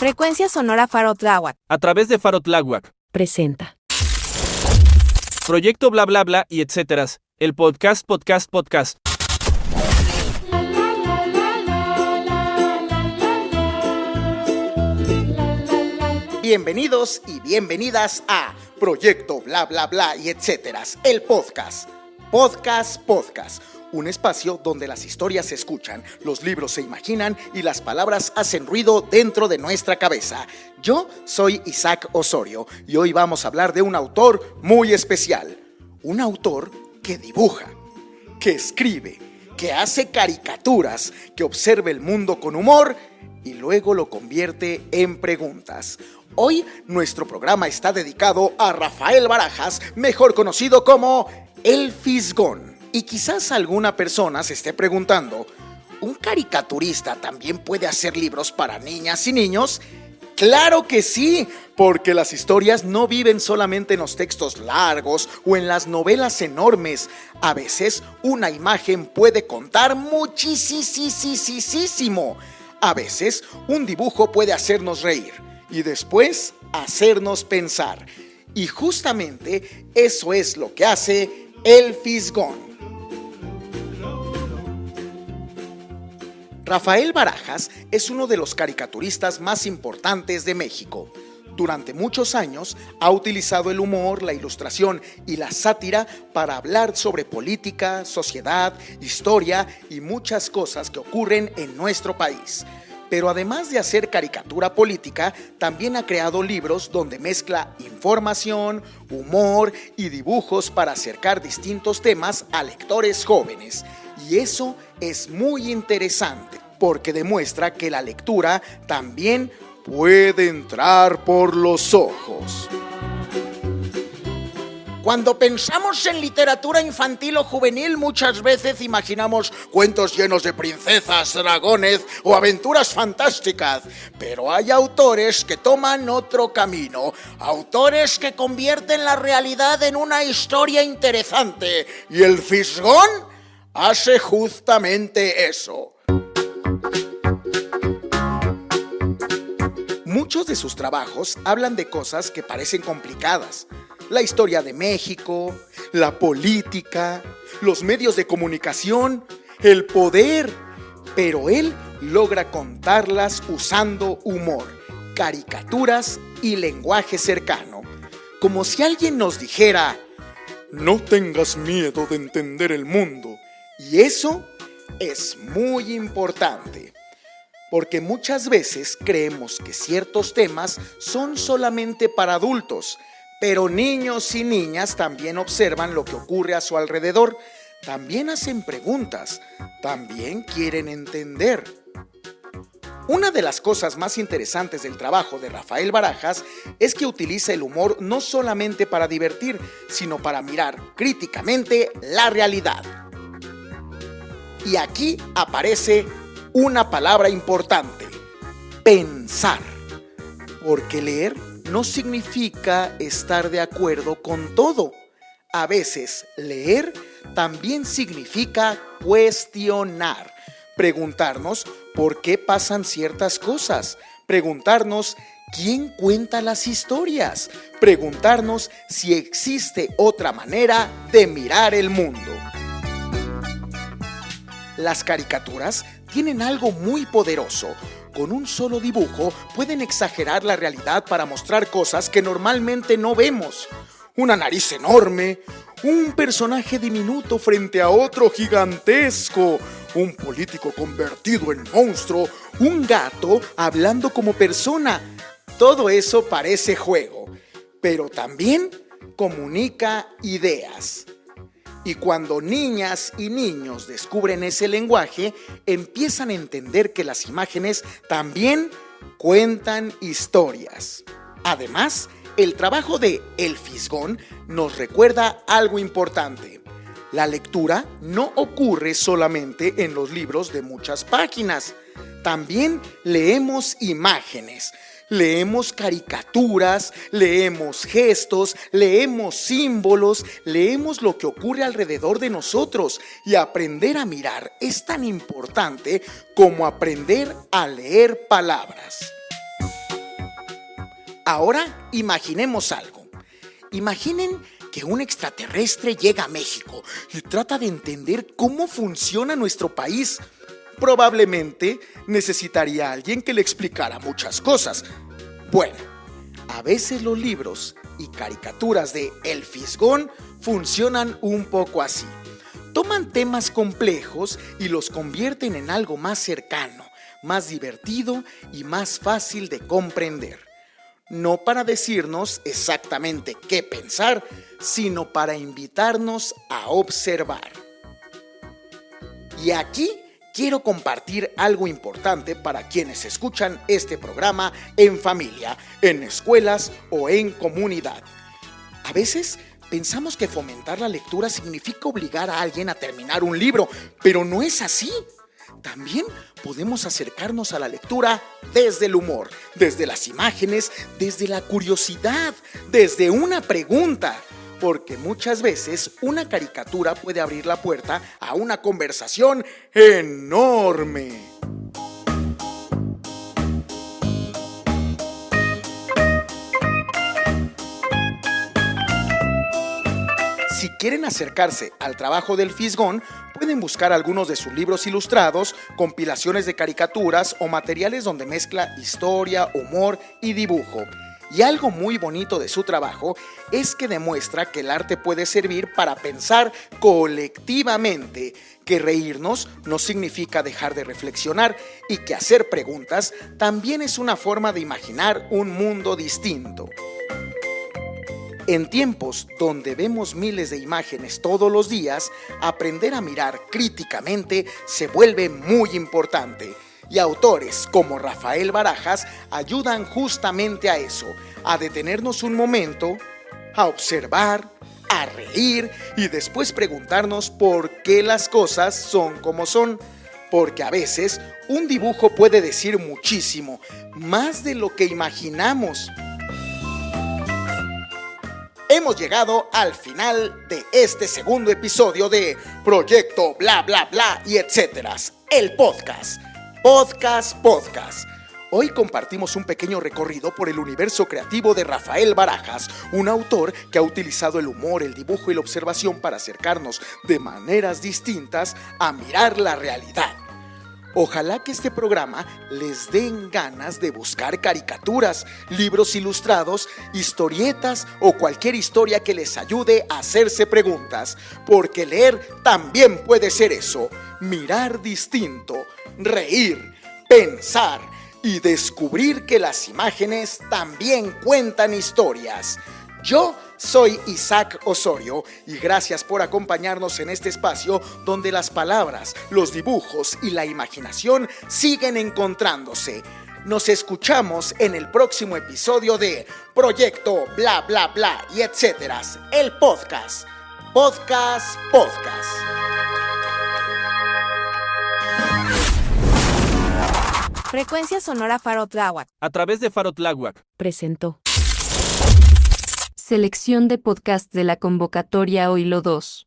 Frecuencia Sonora Faro Tláhuac. A través de Faro Tláhuac. Presenta. Proyecto bla bla bla y etcéteras. El podcast. Bienvenidos y bienvenidas a Proyecto bla bla bla y etcéteras. El podcast. Podcast. Un espacio donde las historias se escuchan, los libros se imaginan y las palabras hacen ruido dentro de nuestra cabeza. Yo soy Isaac Osorio y hoy vamos a hablar de un autor muy especial. Un autor que dibuja, que escribe, que hace caricaturas, que observa el mundo con humor y luego lo convierte en preguntas. Hoy nuestro programa está dedicado a Rafael Barajas, mejor conocido como El Fisgón. Y quizás alguna persona se esté preguntando, ¿un caricaturista también puede hacer libros para niñas y niños? ¡Claro que sí! Porque las historias no viven solamente en los textos largos o en las novelas enormes. A veces una imagen puede contar muchísimo. A veces un dibujo puede hacernos reír y después hacernos pensar. Y justamente eso es lo que hace El Fisgón. Rafael Barajas es uno de los caricaturistas más importantes de México. Durante muchos años ha utilizado el humor, la ilustración y la sátira para hablar sobre política, sociedad, historia y muchas cosas que ocurren en nuestro país. Pero además de hacer caricatura política, también ha creado libros donde mezcla información, humor y dibujos para acercar distintos temas a lectores jóvenes. Y eso es muy interesante, porque demuestra que la lectura también puede entrar por los ojos. Cuando pensamos en literatura infantil o juvenil, muchas veces imaginamos cuentos llenos de princesas, dragones o aventuras fantásticas. Pero hay autores que toman otro camino, autores que convierten la realidad en una historia interesante. Y El Fisgón hace justamente eso. Muchos de sus trabajos hablan de cosas que parecen complicadas. La historia de México, la política, los medios de comunicación, el poder. Pero él logra contarlas usando humor, caricaturas y lenguaje cercano. Como si alguien nos dijera, no tengas miedo de entender el mundo. Y eso es muy importante, porque muchas veces creemos que ciertos temas son solamente para adultos, pero niños y niñas también observan lo que ocurre a su alrededor, también hacen preguntas, también quieren entender. Una de las cosas más interesantes del trabajo de Rafael Barajas es que utiliza el humor no solamente para divertir, sino para mirar críticamente la realidad. Y aquí aparece una palabra importante: pensar. Porque leer no significa estar de acuerdo con todo. A veces leer también significa cuestionar, preguntarnos por qué pasan ciertas cosas, preguntarnos quién cuenta las historias, preguntarnos si existe otra manera de mirar el mundo. Las caricaturas tienen algo muy poderoso. Con un solo dibujo pueden exagerar la realidad para mostrar cosas que normalmente no vemos. Una nariz enorme, un personaje diminuto frente a otro gigantesco, un político convertido en monstruo, un gato hablando como persona. Todo eso parece juego, pero también comunica ideas. Y cuando niñas y niños descubren ese lenguaje, empiezan a entender que las imágenes también cuentan historias. Además, el trabajo de El Fisgón nos recuerda algo importante. La lectura no ocurre solamente en los libros de muchas páginas. También leemos imágenes. Leemos caricaturas, leemos gestos, leemos símbolos, leemos lo que ocurre alrededor de nosotros, y aprender a mirar es tan importante como aprender a leer palabras. Ahora imaginemos algo. Imaginen que un extraterrestre llega a México y trata de entender cómo funciona nuestro país. Probablemente necesitaría a alguien que le explicara muchas cosas. Bueno, a veces los libros y caricaturas de El Fisgón funcionan un poco así. Toman temas complejos y los convierten en algo más cercano, más divertido y más fácil de comprender. No para decirnos exactamente qué pensar, sino para invitarnos a observar. Y aquí quiero compartir algo importante para quienes escuchan este programa en familia, en escuelas o en comunidad. A veces pensamos que fomentar la lectura significa obligar a alguien a terminar un libro, pero no es así. También podemos acercarnos a la lectura desde el humor, desde las imágenes, desde la curiosidad, desde una pregunta. Porque muchas veces una caricatura puede abrir la puerta a una conversación enorme. Si quieren acercarse al trabajo del Fisgón, pueden buscar algunos de sus libros ilustrados, compilaciones de caricaturas o materiales donde mezcla historia, humor y dibujo. Y algo muy bonito de su trabajo es que demuestra que el arte puede servir para pensar colectivamente, que reírnos no significa dejar de reflexionar y que hacer preguntas también es una forma de imaginar un mundo distinto. En tiempos donde vemos miles de imágenes todos los días, aprender a mirar críticamente se vuelve muy importante. Y autores como Rafael Barajas ayudan justamente a eso, a detenernos un momento, a observar, a reír y después preguntarnos por qué las cosas son como son. Porque a veces un dibujo puede decir muchísimo, más de lo que imaginamos. Hemos llegado al final de este segundo episodio de Proyecto Bla Bla Bla y etcétera, el podcast. Podcast. Hoy compartimos un pequeño recorrido por el universo creativo de Rafael Barajas, un autor que ha utilizado el humor, el dibujo y la observación para acercarnos de maneras distintas a mirar la realidad. Ojalá que este programa les den ganas de buscar caricaturas, libros ilustrados, historietas o cualquier historia que les ayude a hacerse preguntas, porque leer también puede ser eso, mirar distinto, reír, pensar y descubrir que las imágenes también cuentan historias. Yo soy Isaac Osorio y gracias por acompañarnos en este espacio donde las palabras, los dibujos y la imaginación siguen encontrándose. Nos escuchamos en el próximo episodio de Proyecto Bla Bla Bla y etcétera, el podcast. Podcast. Frecuencia Sonora Faro Tláhuac. A través de Faro Tláhuac. Presentó. Selección de podcast de la convocatoria Oílo 2.